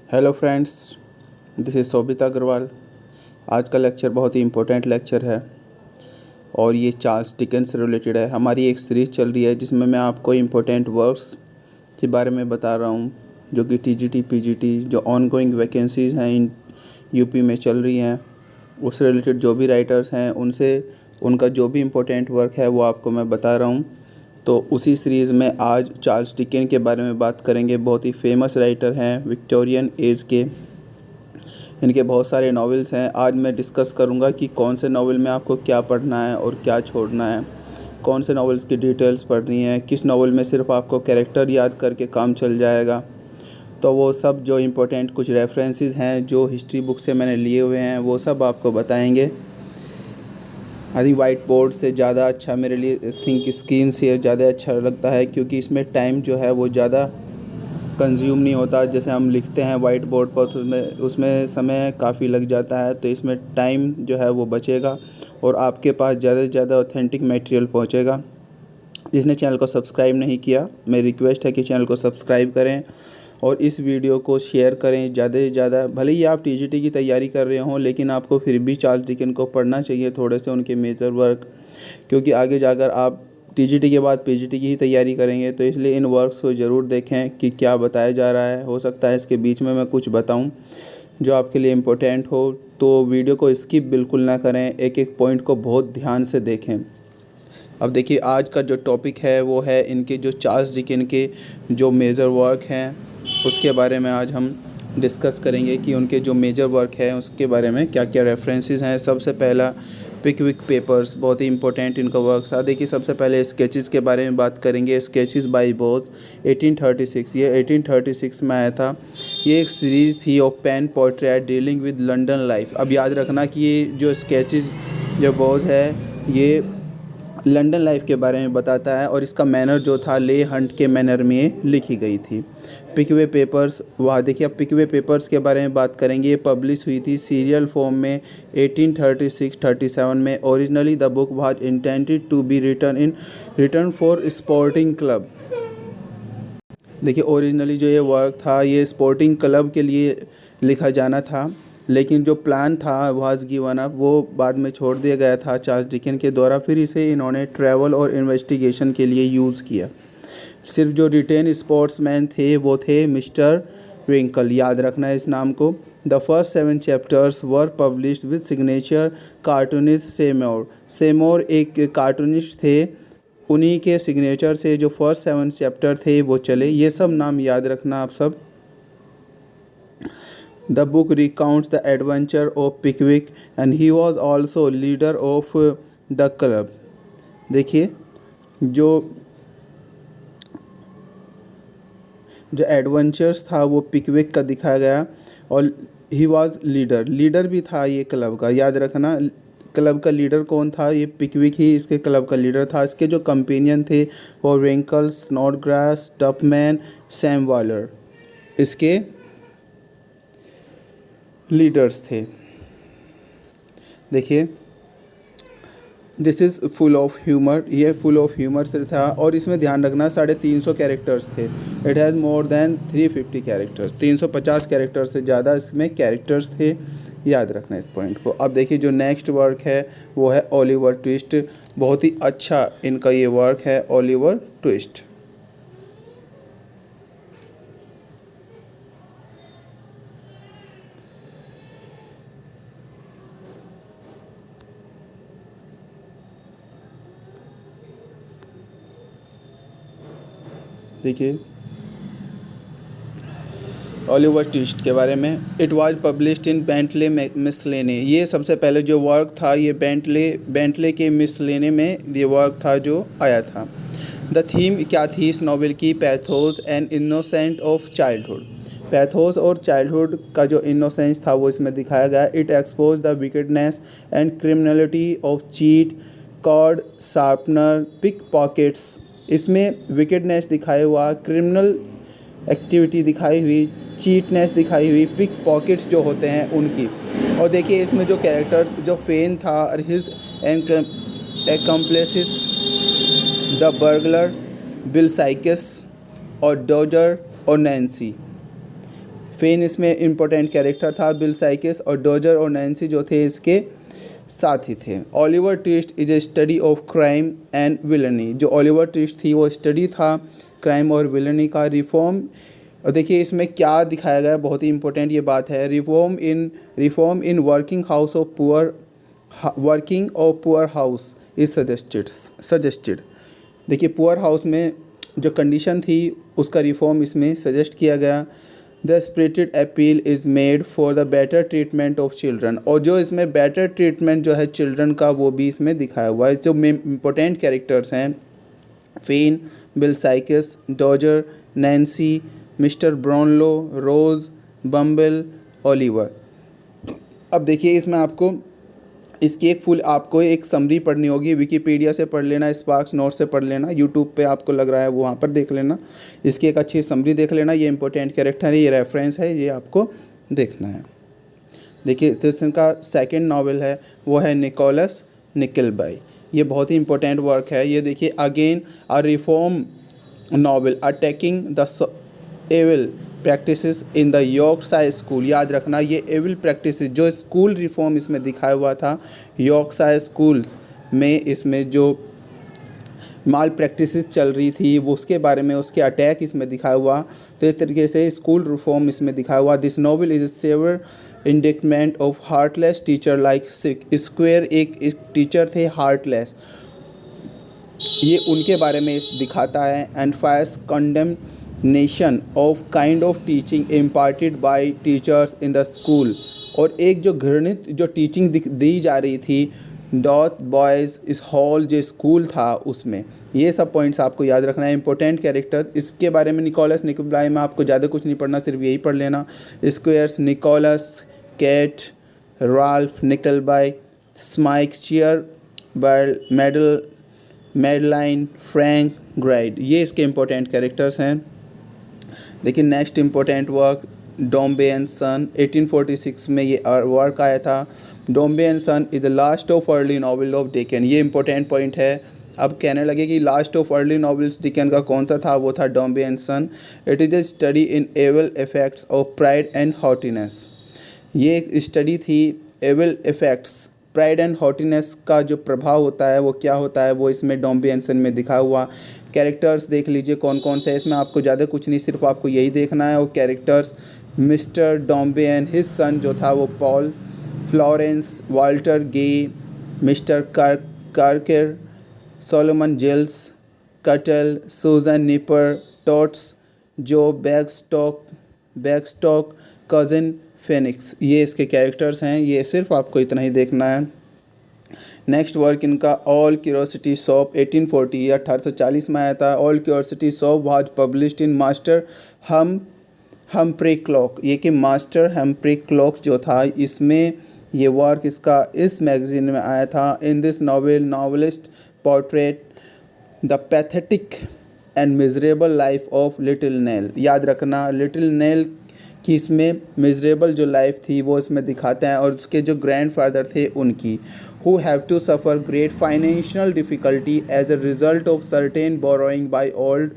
Hello friends, this is Shobhita Agrawal. आज का lecture बहुत ही इम्पोर्टेंट लेक्चर है और ये चार्ल्स डिकेंस से रिलेटेड है। हमारी एक सीरीज़ चल रही है जिसमें मैं आपको इम्पोर्टेंट वर्क्स के बारे में बता रहा हूँ, जो कि टीजीटी पीजीटी जो ऑनगोइंग वैकेंसीज़ हैं इन यूपी में चल रही हैं, उससे रिलेटेड जो भी राइटर्स हैं उनसे उनका जो भी इम्पोर्टेंट वर्क है वो आपको मैं बता रहा हूँ। तो उसी सीरीज़ में आज चार्ल्स डिकेंस के बारे में बात करेंगे। बहुत ही फेमस राइटर हैं विक्टोरियन एज के। इनके बहुत सारे नॉवेल्स हैं। आज मैं डिस्कस करूंगा कि कौन से नॉवेल में आपको क्या पढ़ना है और क्या छोड़ना है, कौन से नॉवेल्स की डिटेल्स पढ़नी है, किस नॉवेल में सिर्फ आपको कैरेक्टर याद करके काम चल जाएगा। तो वो सब जो इम्पोर्टेंट कुछ रेफरेंसेस हैं जो हिस्ट्री बुक से मैंने लिए हुए हैं वो सब आपको बताएंगे। आई थिंक वाइट बोर्ड से ज़्यादा अच्छा मेरे लिए थिंक स्क्रीन शेयर ज़्यादा अच्छा लगता है, क्योंकि इसमें टाइम जो है वो ज़्यादा कंज्यूम नहीं होता। जैसे हम लिखते हैं वाइट बोर्ड पर तो उसमें समय काफ़ी लग जाता है, तो इसमें टाइम जो है वो बचेगा और आपके पास ज़्यादा से ज़्यादा ऑथेंटिक मटेरियल पहुंचेगा। जिसने चैनल को सब्सक्राइब नहीं किया, मेरी रिक्वेस्ट है कि चैनल को सब्सक्राइब करें और इस वीडियो को शेयर करें ज़्यादा से ज़्यादा। भले ही आप टीजीटी की तैयारी कर रहे हों, लेकिन आपको फिर भी चार्ल्स डिकेंस को पढ़ना चाहिए थोड़े से उनके मेजर वर्क, क्योंकि आगे जाकर आप टीजीटी के बाद पीजीटी की ही तैयारी करेंगे। तो इसलिए इन वर्क्स को ज़रूर देखें कि क्या बताया जा रहा है। हो सकता है इसके बीच में मैं कुछ बताऊं जो आपके लिए इम्पोर्टेंट हो, तो वीडियो को स्किप बिल्कुल ना करें, एक एक पॉइंट को बहुत ध्यान से देखें। अब देखिए, आज का जो टॉपिक है वो है इनके जो चार्ल्स डिकेंस के जो मेजर वर्क हैं उसके बारे में आज हम डिस्कस करेंगे कि उनके जो मेजर वर्क है उसके बारे में क्या क्या रेफरेंसेस हैं। सबसे पहला पिकविक पेपर्स, बहुत ही इंपॉर्टेंट इनका वर्क था। देखिए, सबसे पहले स्केचेस के बारे में बात करेंगे। स्केचेस बाय बोस 1836, ये 1836 में आया था। ये एक सीरीज़ थी of pen portrait dealing with London life. अब याद रखना कि ये जो स्केचेस जो बोस है ये लंदन लाइफ के बारे में बताता है और इसका मैनर जो था ले हंट के मैनर में लिखी गई थी। पिकवे पेपर्स, वहाँ देखिए, अब पिकवे पेपर्स के बारे में बात करेंगे। ये पब्लिश हुई थी सीरियल फॉर्म में 1836-37 में। Originally the book was intended to be return for sporting club. देखिए, ओरिजिनली जो ये वर्क था ये स्पोर्टिंग क्लब के लिए लिखा जाना था, लेकिन जो प्लान था वाज गिवन अप, वो बाद में छोड़ दिया गया था चार्ल्स डिकेंस के द्वारा। फिर इसे इन्होंने ट्रैवल और इन्वेस्टिगेशन के लिए यूज़ किया। सिर्फ जो रिटेन स्पोर्ट्समैन थे वो थे मिस्टर रिंकल, याद रखना है इस नाम को। The first 7 chapters were published with signature cartoonist Seymour. Seymour एक कार्टूनिस्ट थे, उन्हीं के सिग्नेचर से जो फर्स्ट 7 चैप्टर थे वो चले। ये सब नाम याद रखना आप सब। The book recounts the adventure of Pickwick and he was also leader of the club। देखिए, जो जो एडवेंचर्स था वो पिकविक का दिखाया गया और ही वाज लीडर भी था ये क्लब का। याद रखना, क्लब का लीडर कौन था? ये पिकविक ही इसके क्लब का लीडर था। इसके जो कंपेनियन थे वो रिंकल, स्नोडग्रास, टफमैन, सैम वॉलर इसके लीडर्स थे। देखिए, this is full of humour, ये फुल ऑफ ह्यूमर से था और इसमें ध्यान रखना 350 कैरेक्टर्स थे। It has more than 350 characters, 350 characters से ज़्यादा इसमें कैरेक्टर्स थे। याद रखना इस पॉइंट को। अब देखिए, जो नेक्स्ट वर्क है वो है ओलिवर ट्विस्ट। बहुत ही अच्छा इनका ये वर्क है ओलिवर ट्विस्ट। देखिए, ओलिवर ट्विस्ट के बारे में। It was published in Bentley Miscellany. ये सबसे पहले जो वर्क था ये बेंटले के मिसलेने में ये वर्क था जो आया था। द थीम क्या थी इस नॉवेल की? Pathos and innocent of childhood. Pathos और चाइल्डहुड का जो इनोसेंस था वो इसमें दिखाया गया। It expose the wickedness and criminality of cheat, cord sharpener, pickpockets. इसमें विकेडनेस दिखाया हुआ, क्रिमिनल एक्टिविटी दिखाई हुई, चीटनेस दिखाई हुई, पिक पॉकेट्स जो होते हैं उनकी। और देखिए, इसमें जो कैरेक्टर जो फेन था और his accomplices the burglar, Bill Sikes और डॉजर और नैन्सी। फेन इसमें इम्पोर्टेंट कैरेक्टर था, बिल साइकिस और डॉजर और नैन्सी जो थे इसके साथी थे। Oliver Twist is a study of crime and villainy, जो ओलिवर ट्विस्ट थी वो स्टडी था क्राइम और विलनी का। रिफॉर्म, और देखिए इसमें क्या दिखाया गया है, बहुत ही इंपॉर्टेंट ये बात है। Reform in working of poor house is suggested. देखिए पुअर हाउस में जो कंडीशन थी उसका रिफॉर्म इसमें सजेस्ट किया गया। The spirited appeal is made for the better treatment of children, और जो इसमें बेटर ट्रीटमेंट जो है चिल्ड्रन का वो भी इसमें दिखाया हुआ है। जो इम्पोर्टेंट कैरेक्टर्स हैं, Fagin, Bill Sikes, Dodger, Nancy, Mr Brownlow, Rose, Bumble, Oliver. अब देखिए इसमें आपको इसकी आपको एक समरी पढ़नी होगी, विकीपीडिया से पढ़ लेना, स्पार्क्स नोट से पढ़ लेना, यूट्यूब पे आपको लग रहा है वहाँ पर देख लेना, इसकी एक अच्छी समरी देख लेना। ये इंपॉर्टेंट कैरेक्टर है, ये रेफरेंस है, ये आपको देखना है। देखिए इसका सेकंड नावल है वो है निकोलस निकलबाई, ये बहुत ही इंपॉर्टेंट वर्क है। ये देखिए again a reform novel attacking the evil practices in the Yorkshire school. याद रखना ये एविल प्रैक्टिसेस, जो स्कूल रिफॉर्म इसमें दिखाया हुआ था यॉर्कशायर स्कूल में, इसमें जो माल प्रैक्टिसेस चल रही थी वो उसके बारे में, उसके अटैक इसमें दिखाया हुआ। तो इस तरीके से स्कूल रिफॉर्म इसमें दिखाया हुआ। This novel is a severe indictment of heartless teacher like Squeers, एक टीचर थे हार्टलेस, ये उनके बारे में दिखाता है। And fires condemnation of kind of teaching imparted by teachers in the school, और एक जो घृणित जो टीचिंग दी जा रही थी डॉट बॉयज़ इस हॉल जो स्कूल था उसमें। ये सब पॉइंट्स आपको याद रखना है। इंपॉर्टेंट कैरेक्टर्स इसके बारे में, निकोलस निकलबाई में आपको ज़्यादा कुछ नहीं पढ़ना, सिर्फ यही पढ़ लेना। Squeers, Nicholas, Kate, Ralph Nickleby, Smike, Cheeryble, Madeline, Frank, Gride, ये इसके इंपॉर्टेंट कैरेक्टर्स हैं। देखिए next important work Dombey and Son, 1846 में ये वर्क आया था। Dombey and Son is the last of early novel of Dickens, ये important point है। अब कहने लगे कि last of early novels Dickens का कौन सा था, वो था Dombey and Son. It is a study in evil effects of pride and haughtiness, ये एक स्टडी थी evil effects, pride and haughtiness का जो प्रभाव होता है वो क्या होता है, वो इसमें डोम्बे एंड सन में दिखा हुआ। कैरेक्टर्स देख लीजिए कौन कौन से, इसमें आपको ज़्यादा कुछ नहीं, सिर्फ आपको यही देखना है। वो characters Mr Dombey and his son जो था वो Paul, Florence, Walter Gay, Mr Carker, Solomon Gills, Cuttle, Susan निपर, टोट्स, जो बैगस्टॉक, कज़न फेनिक्स, ये इसके कैरेक्टर्स हैं। ये सिर्फ आपको इतना ही देखना है। नेक्स्ट वर्क इनका ऑल क्यूरोसिटी शॉप 1840 या 1840 में आया था। All curiosity shop was published in master Humphry clock, ये कि मास्टर हम्फ्री क्लॉक जो था इसमें ये वर्क इसका इस मैगजीन में आया था। In this novel novelist portrait the pathetic and miserable life of little nail. याद रखना लिटिल नेल कि इसमें मिजरेबल जो लाइफ थी वो इसमें दिखाते हैं, और उसके जो ग्रैंडफादर थे उनकी, who have to suffer great financial difficulty as a result of certain borrowing by old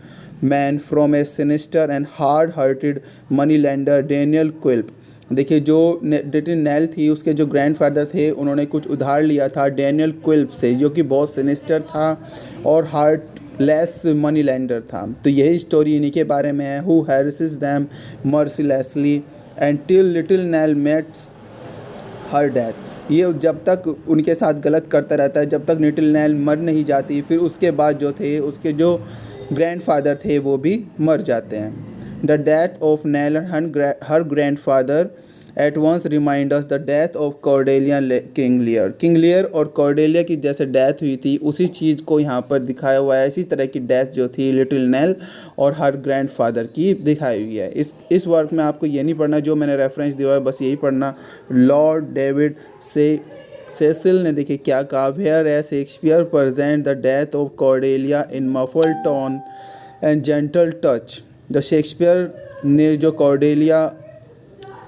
man from a sinister and hard hearted money lender Daniel Quilp. देखिए जो लिटिल नेल थी उसके जो ग्रैंडफादर थे उन्होंने कुछ उधार लिया था डेनियल क्विल्प से, जो कि बहुत सिनिस्टर था और हार्टलेस मनी लेंडर था। तो यही स्टोरी इन्हीं के बारे में है। Who harasses them mercilessly until little Nell meets her death, ये जब तक उनके साथ गलत करता रहता है जब तक लिटिल नेल मर नहीं जाती, फिर उसके बाद जो थे उसके जो ग्रैंडफादर थे वो भी मर जाते हैं। The death of Nell her grandfather at once remind us the death of Cordelia King Lear और कॉर्डेलिया की जैसे डेथ हुई थी उसी चीज़ को यहाँ पर दिखाया हुआ है। इसी तरह की डेथ जो थी लिटिल नेल और हर ग्रैंडफादर की दिखाई हुई है। इस वर्क में आपको ये नहीं पढ़ना जो मैंने रेफरेंस दिया है, बस यही पढ़ना। लॉर्ड डेविड सेसिल ने देखिए क्या कहा, whereas Shakespeare present the death of Cordelia in muffled tone and gentle touch. The Shakespeare ने जो कॉर्डेलिया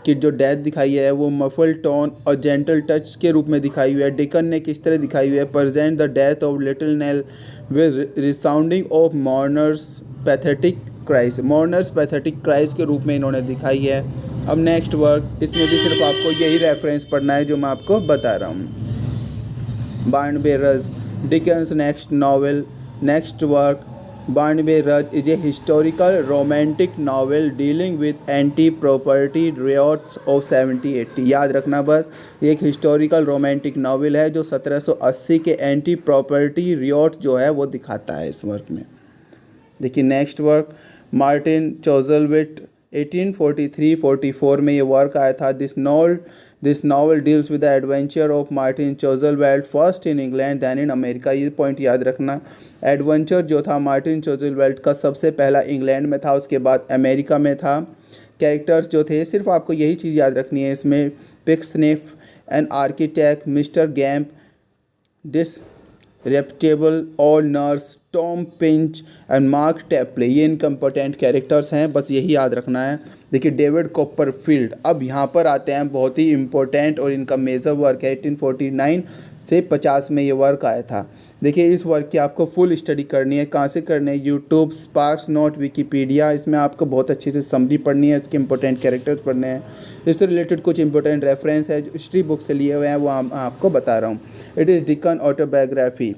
की जो डेथ दिखाई है वो मफल टोन और जेंटल टच के रूप में दिखाई हुई है। डिकन ने किस तरह दिखाई हुई है, present the death of little Nell with resounding of mourners pathetic cries, mourners pathetic cries के रूप में इन्होंने दिखाई है। अब नेक्स्ट वर्क, इसमें भी सिर्फ आपको यही रेफरेंस पढ़ना है जो मैं आपको बता रहा हूँ। Barnaby Rudge, Dickens next novel, next work. Barnaby Rudge is a historical romantic novel dealing with anti property riots of 1780। याद रखना बस, ये एक हिस्टोरिकल रोमांटिक नॉवेल है जो 1780 के एंटी प्रॉपर्टी रियॉट्स जो है वो दिखाता है इस वर्क में। देखिए नेक्स्ट वर्क, मार्टिन चोज़लविट 1843-44 में ये वर्क आया था। This novel deals with the adventure of Martin Chuzzlewit first in England then in America. ये पॉइंट याद रखना, एडवेंचर जो था मार्टिन चोज़लवेल्ट का सबसे पहला इंग्लैंड में था, उसके बाद अमेरिका में था। कैरेक्टर्स जो थे सिर्फ आपको यही चीज़ याद रखनी है इसमें, Pecksniff an architect, Mr Gamp, reputable, old nurse, Tom Pinch and Mark Tapley, ये इनके इम्पोर्टेंट कैरेक्टर्स हैं, बस यही याद रखना है। देखिए डेविड कॉपरफील्ड, अब यहाँ पर आते हैं बहुत ही इम्पोर्टेंट और इनका मेजर वर्क है। 1849 से 50 में ये वर्क आया था। देखिए इस वर्क की आपको फुल स्टडी करनी है। कहाँ से करनी है? YouTube, sparks note, Wikipedia. इसमें आपको बहुत अच्छे से समरी पढ़नी है, इसके इंपॉर्टेंट कैरेक्टर्स पढ़ने हैं, इससे रिलेटेड कुछ इंपॉर्टेंट रेफरेंस है जो हिस्ट्री बुक से लिए हुए हैं वो आपको बता रहा हूँ। इट इज़ डिकन ऑटोबायोग्राफी,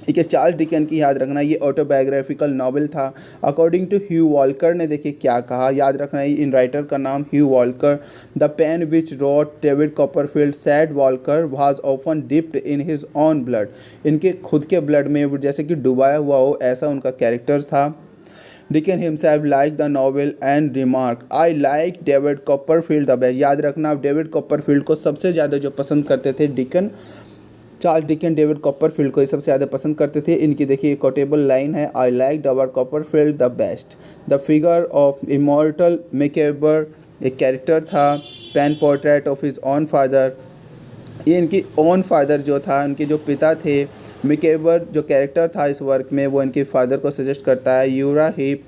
ठीक है, चार्ल्स डिकन की याद रखना, ये ऑटोबायोग्राफिकल नॉवल था। अकॉर्डिंग टू ह्यू वॉल्कर ने देखिए क्या कहा, याद रखना है इन राइटर का नाम Hugh Walker. The pen which wrote David Copperfield said Walker was often dipped in his own blood, इनके खुद के ब्लड में जैसे कि डुबाया हुआ हो ऐसा उनका कैरेक्टर्स था। Deacon himself like the novel and remark, I like David Copperfield the best. याद रखना आप डेविड कॉपरफील्ड को सबसे ज़्यादा जो पसंद करते थे deacon, Charles Dickens David Copperfield को ये सबसे ज़्यादा पसंद करते थे। इनकी देखिए कोटेबल लाइन है, I like David Copperfield the best. The figure of immortal Micawber, एक कैरेक्टर था। Pen portrait of his own father, ये इनकी ऑन फादर जो था, उनके जो पिता थे। मिकेबर जो कैरेक्टर था इस वर्क में वो इनके फादर को सजेस्ट करता है। Uriah Heep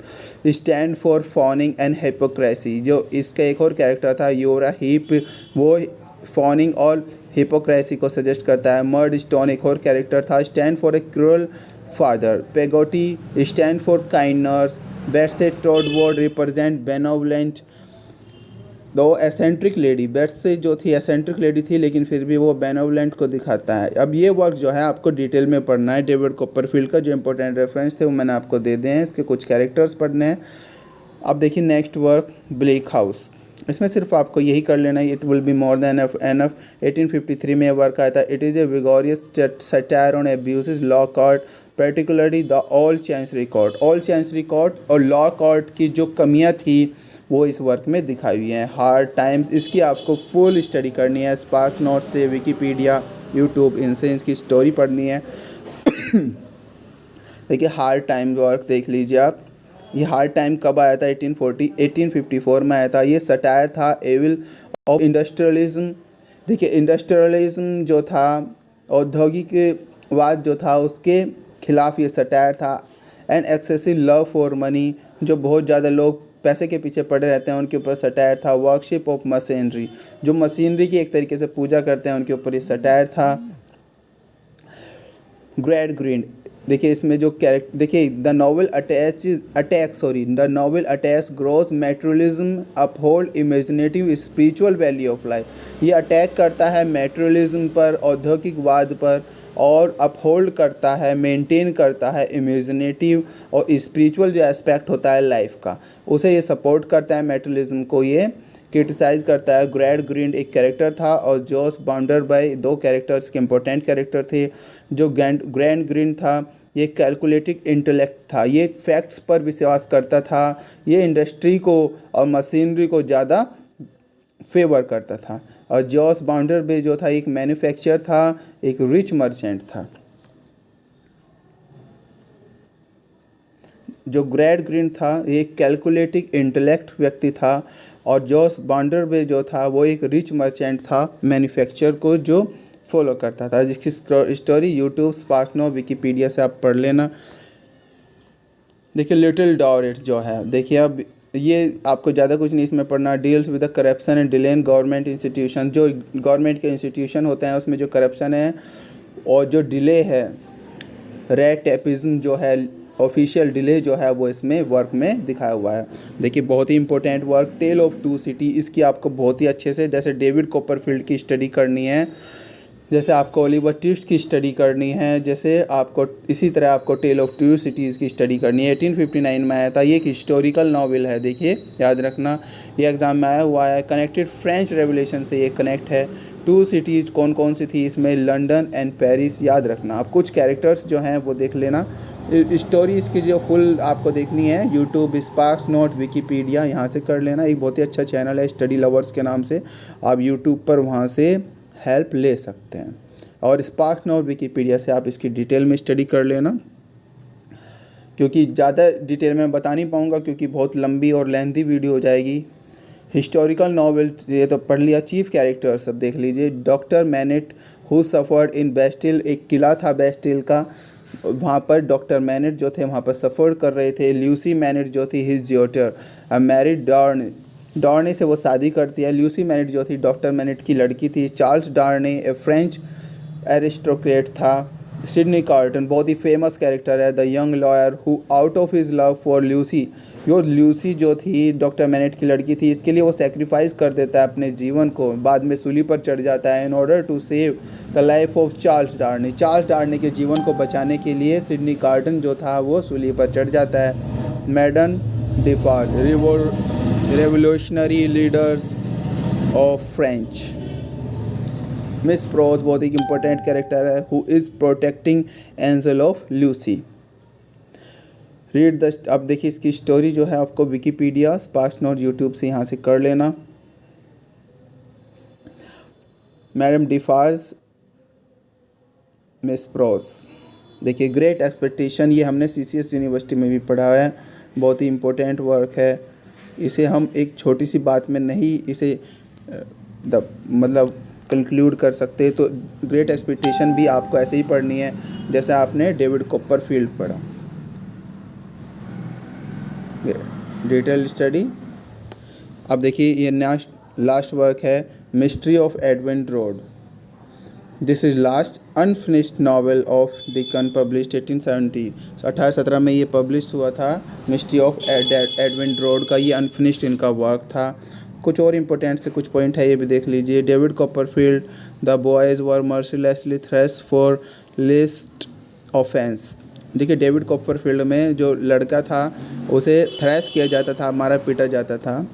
stand for fawning and hypocrisy, जो इसका एक और कैरेक्टर था यूरा हीप, वो फॉनिंग और हिपोक्रेसी को सजेस्ट करता है। मर्ड स्टोन एक और कैरेक्टर था, stand for a cruel father. Peggotty stand for kindness. Betsey Trotwood represent benevolent. दो एसेंट्रिक लेडी, बेट्से जो थी एसेंट्रिक लेडी थी लेकिन फिर भी वो बेनोवलेंट को दिखाता है। अब ये वर्क जो है आपको डिटेल में पढ़ना है। डेविड कॉपरफील्ड का जो इंपॉर्टेंट रेफरेंस थे वो मैंने आपको दे दिए हैं, इसके कुछ कैरेक्टर्स पढ़ने हैं। अब देखिए नेक्स्ट वर्क, ब्लेक हाउस, इसमें सिर्फ आपको यही कर लेना है, it will be more than enough. 1853 में वर्क आया था। It is a vigorous satire on abuses law court, particularly the old chancery court. Old chancery court और लॉ कोर्ट की जो कमियां थी वो इस वर्क में दिखाई हुई हैं। हार्ड टाइम्स, इसकी आपको फुल स्टडी करनी है, स्पार्क्स नोट्स से, विकीपीडिया, यूट्यूब, इनसे इसकी स्टोरी पढ़नी है। देखिए हार्ड टाइम वर्क देख लीजिए आप। ये हार्ड टाइम कब आया था? 1854 में आया था। ये सटायर था एविल ऑफ इंडस्ट्रियलिज्म। देखिए इंडस्ट्रियलिज्म जो था, औद्योगिकवाद जो था, उसके खिलाफ ये सटायर था। And excessive love for money, जो बहुत ज़्यादा लोग पैसे के पीछे पड़े रहते हैं उनके ऊपर सटायर था। वर्कशिप ऑफ मशीनरी, जो मशीनरी की एक तरीके से पूजा करते हैं उनके ऊपर ये सटायर था। ग्रेड ग्रीन, देखिए इसमें जो कैरेक्टर, देखिए the novel attacks gross materialism uphold imaginative spiritual value of life. ये अटैक करता है मेटेरियलिज्म पर, औद्योगिकवाद पर, और अपहोल्ड करता है, मेंटेन करता है इमेजिनेटिव और स्पिरिचुअल जो एस्पेक्ट होता है लाइफ का, उसे ये सपोर्ट करता है। मेटेरियलिज्म को ये क्रिटिसाइज करता है। ग्रेड ग्रीन एक कैरेक्टर था और जोस बाउंडरबाई दो कैरेक्टर्स के इंपॉर्टेंट कैरेक्टर थे। जो ग्रैंड ग्रीन था ये कैलकुलेटिव इंटेलेक्ट था, ये फैक्ट्स पर विश्वास करता था, ये इंडस्ट्री को और मशीनरी को ज़्यादा फेवर करता था। और जोस बाउंडरबाई जो था एक मैन्युफैक्चरर था, एक रिच मर्चेंट था। जो ग्रेड ग्रीन था ये कैलकुलेटिव इंटेलेक्ट व्यक्ति था और जोस बाउंडरबाई जो था वो एक रिच मर्चेंट था, मैन्युफैक्चर को जो फॉलो करता था, जिसकी story YouTube, sparks note, Wikipedia से आप पढ़ लेना। देखिए लिटिल डॉरेट्स जो है, देखिए अब ये आपको ज़्यादा कुछ नहीं इसमें पढ़ना। Deals with the corruption and delay in government institution, जो गवर्नमेंट के इंस्टीट्यूशन होते हैं उसमें जो करप्शन है और जो डिले है, रेड टेपिज्म जो है ऑफिशियल डिले जो है वो इसमें वर्क में दिखाया हुआ है। देखिए बहुत ही important work, Tale of Two City, इसकी आपको बहुत ही अच्छे से, जैसे डेविड कॉपरफील्ड की स्टडी करनी है, जैसे आपको ओलिवर ट्विस्ट की स्टडी करनी है, जैसे आपको इसी तरह आपको टेल ऑफ टू सिटीज़ की स्टडी करनी है। 1859 में आया था, ये एक हिस्टोरिकल नावल है। देखिए याद रखना, ये एग्ज़ाम में आया हुआ है। कनेक्टेड फ्रेंच रेवोल्यूशन से ये कनेक्ट है। टू सिटीज़ कौन कौन सी थी इसमें, लंदन एंड पेरिस। याद रखना आप कुछ कैरेक्टर्स जो हैं वो देख लेना। स्टोरी इसकी जो फुल आपको देखनी है, यूट्यूब, स्पार्क्स नोट, विकीपीडिया, यहाँ से कर लेना। एक बहुत ही अच्छा चैनल है स्टडी लवर्स के नाम से, आप यूट्यूब पर वहाँ से हेल्प ले सकते हैं। और स्पार्क्स नोट, विकीपीडिया से आप इसकी डिटेल में स्टडी कर लेना, क्योंकि ज़्यादा डिटेल में बता नहीं पाऊँगा क्योंकि बहुत लंबी और लेंथी वीडियो हो जाएगी। हिस्टोरिकल नॉवल ये तो पढ़ लिया। चीफ कैरेक्टर सब देख लीजिए। Doctor MANET who suffered in Bastille, एक किला था बेस्टिल का, वहाँ पर डॉक्टर मैनेट जो थे वहाँ पर सफ़र कर रहे थे। ल्यूसी मैनेट जो थी हिज डॉटर मैरिड डार्ने, डार्ने से वो शादी करती है। ल्यूसी मैनेट जो थी डॉक्टर मैनेट की लड़की थी। चार्ल्स डार्ने ए फ्रेंच एरिस्टोक्रेट था। सिडनी कार्टन बहुत ही फेमस कैरेक्टर है। The young lawyer who out of his love for Lucy, yo Lucy जो थी डॉक्टर मैनेट की लड़की थी, इसके लिए वो सेक्रीफाइस कर देता है अपने जीवन को, बाद में सूली पर चढ़ जाता है in order to save the life of Charles Darnay. Charles Darnay के जीवन को बचाने के लिए सिडनी कार्टन जो था वो सूली पर चढ़ जाता है। Madame Defarge revolutionary leaders of French. Miss Pross बहुत ही इंपॉर्टेंट कैरेक्टर है, who is protecting angel of Lucy. Read the, अब देखिए इसकी स्टोरी जो है आपको विकीपीडिया, स्पार्क्स नोट, यूट्यूब से यहाँ से कर लेना। Madame Defarges, Miss Pross. देखिए ग्रेट एक्सपेक्टेशन, ये हमने CCS यूनिवर्सिटी में भी पढ़ा है, बहुत ही इम्पोर्टेंट वर्क है। इसे हम एक छोटी सी बात में नहीं इसे मतलब कंक्लूड कर सकते, तो ग्रेट एक्सपेक्टेशन भी आपको ऐसे ही पढ़नी है जैसे आपने डेविड कॉपरफील्ड पढ़ा। Detail study. अब देखिए ये लास्ट वर्क है, Mystery of Edwin Drood. This is last unfinished novel of Dickens, published 1870। 1817 में ये पब्लिश हुआ था। मिस्ट्री ऑफ एडविन ड्रोड का ये अनफिनिश्ड इनका वर्क था। कुछ और इम्पोर्टेंट से कुछ पॉइंट है, ये भी देख लीजिए। David Copperfield, the boys were mercilessly thrashed for least offence. देखिए डेविड कॉपरफील्ड में जो लड़का था उसे थ्रेस किया जाता था, मारा पीटा जाता था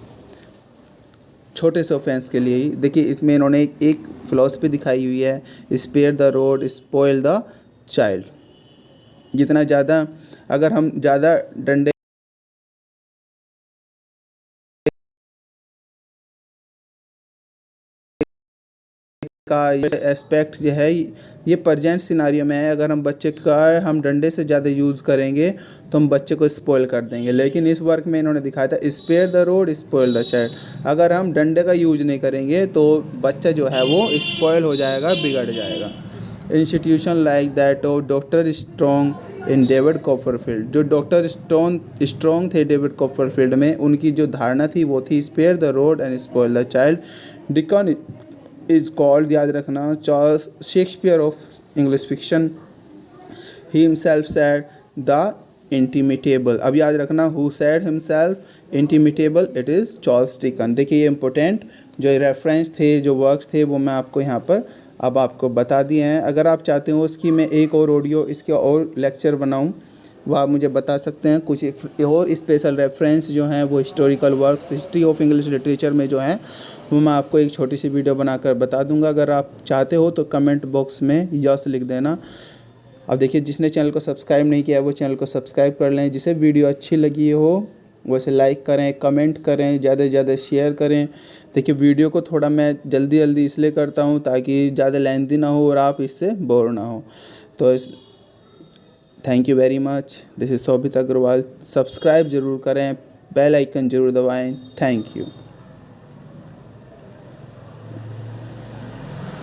छोटे से ऑफेंस के लिए ही। देखिए इसमें इन्होंने एक फिलॉसफी दिखाई हुई है, spare the rod spoil the child. जितना ज़्यादा अगर हम ज़्यादा डंडे का एस्पेक्ट जो है ये प्रेजेंट सिनारियो में है, अगर हम बच्चे का हम डंडे से ज़्यादा यूज़ करेंगे तो हम बच्चे को स्पॉइल कर देंगे। लेकिन इस वर्क में इन्होंने दिखाया था spare the rod spoil the child, अगर हम डंडे का यूज नहीं करेंगे तो बच्चा जो है वो स्पॉइल हो जाएगा, बिगड़ जाएगा। Institution like that of Doctor Strong in David Copperfield, जो डॉक्टर स्ट्रॉन्ग थे डेविड कॉपरफील्ड में, उनकी जो धारणा थी वो थी spare the rod and spoil the child. Dickens is called, याद रखना, Charles Shakespeare of English fiction. He himself said the inimitable. अब याद रखना, who said himself inimitable, it is Charles Dickens. देखिए ये इंपॉर्टेंट जो रेफरेंस थे, जो वर्क्स थे, वो मैं आपको यहाँ पर अब आपको बता दिए हैं। अगर आप चाहते हो उसकी मैं एक और ऑडियो इसके और लेक्चर बनाऊँ, वह आप मुझे बता सकते हैं। कुछ और स्पेशल रेफरेंस जो हैं वो historical works, history of English literature में जो हैं वो मैं आपको एक छोटी सी वीडियो बनाकर बता दूंगा। अगर आप चाहते हो तो कमेंट बॉक्स में यस लिख देना। अब देखिए जिसने चैनल को सब्सक्राइब नहीं किया वो चैनल को सब्सक्राइब कर लें। जिसे वीडियो अच्छी लगी हो वैसे लाइक करें, कमेंट करें, ज़्यादा से ज़्यादा शेयर करें। देखिए वीडियो को थोड़ा मैं जल्दी इसलिए करता हूँ ताकि ज़्यादा लेंथी ना हो और आप इससे बोर ना हो। तो thank you very much. This is Shobhit Agrawal. Subscribe ज़रूर करें, बेल आइकन ज़रूर दबाएं। Thank you.